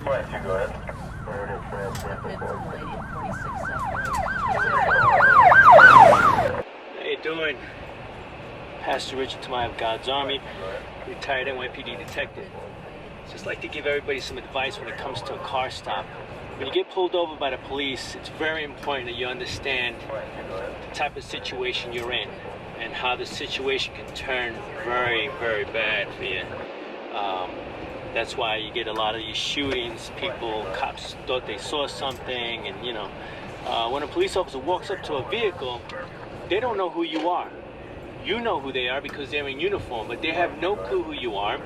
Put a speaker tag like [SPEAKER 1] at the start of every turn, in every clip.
[SPEAKER 1] Why don't you go ahead?
[SPEAKER 2] How you doing? Pastor Richard Tamayo of God's Army, retired NYPD detective. Just like to give everybody some advice when it comes to a car stop. When you get pulled over by the police, it's very important that you understand the type of situation you're in and how the situation can turn very, very bad for you. That's why you get a lot of these shootings. Cops thought they saw something, and when a police officer walks up to a vehicle, they don't know who you are. You know who they are because they're in uniform, but they have no clue who you are.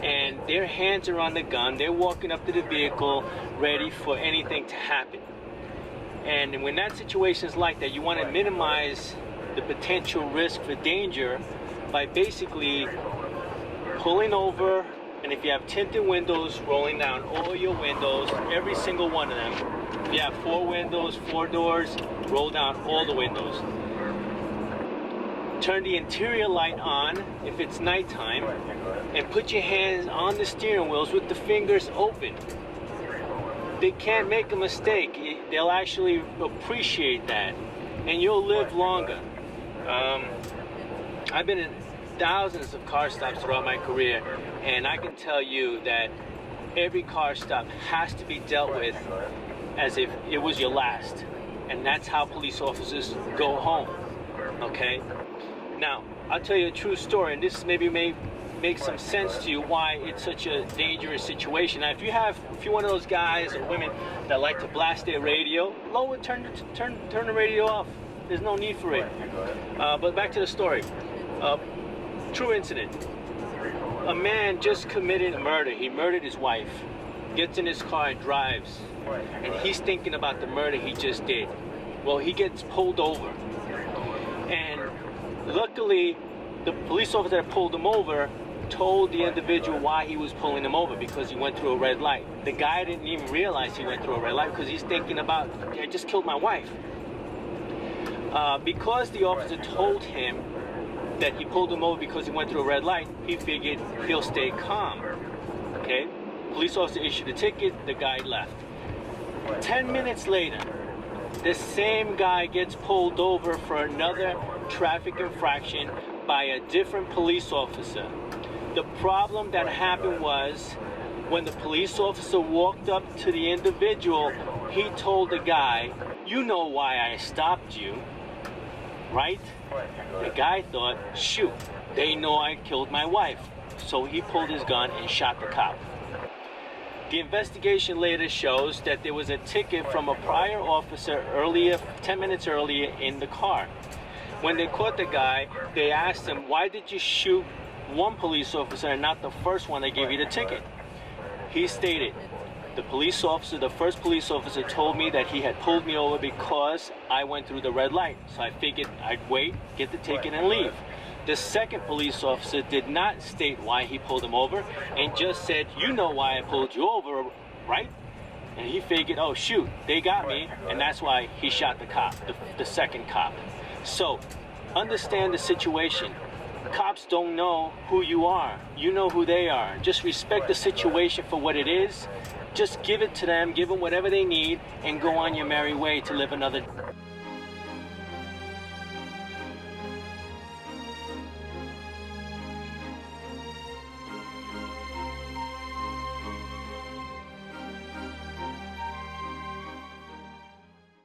[SPEAKER 2] And their hands are on the gun. They're walking up to the vehicle ready for anything to happen. And when that situation is like that, you want to minimize the potential risk for danger by basically pulling over, and if you have tinted windows, rolling down all your windows, every single one of them. If you have 4 windows, 4 doors, roll down all the windows. Turn the interior light on if it's nighttime, and put your hands on the steering wheels with the fingers open. They can't make a mistake. They'll actually appreciate that, and you'll live longer. I've been in thousands of car stops throughout my career, and I can tell you that every car stop has to be dealt with as if it was your last, and that's how police officers go home. Okay? Now, I'll tell you a true story, and this maybe may make some sense to you why it's such a dangerous situation. Now, if you're one of those guys or women that like to blast their radio, turn the radio off. There's no need for it. But back to the story. True incident. A man just committed a murder. He murdered his wife. Gets in his car and drives, and he's thinking about the murder he just did. Well, he gets pulled over, and luckily, the police officer that pulled him over told the individual why he was pulling him over, because he went through a red light. The guy didn't even realize he went through a red light because he's thinking about, I just killed my wife. Because the officer told him that he pulled him over because he went through a red light, he figured he'll stay calm. Okay? Police officer issued a ticket, the guy left. 10 minutes later, the same guy gets pulled over for another traffic infraction by a different police officer. The problem that happened was when the police officer walked up to the individual, he told the guy, "You know why I stopped you, right?" The guy thought, shoot, they know I killed my wife. So he pulled his gun and shot the cop. The investigation later shows that there was a ticket from a prior officer 10 minutes earlier in the car. When they caught the guy, they asked him, why did you shoot one police officer and not the first one that gave you the ticket? He stated, the first police officer told me that he had pulled me over because I went through the red light. So I figured I'd wait, get the ticket, and leave. The second police officer did not state why he pulled him over and just said, you know why I pulled you over, right? And he figured, oh shoot, they got me, and that's why he shot the cop, the second cop. So, understand the situation. Cops don't know who you are. You know who they are. Just respect the situation for what it is. Just give it to them, give them whatever they need, and go on your merry way to live another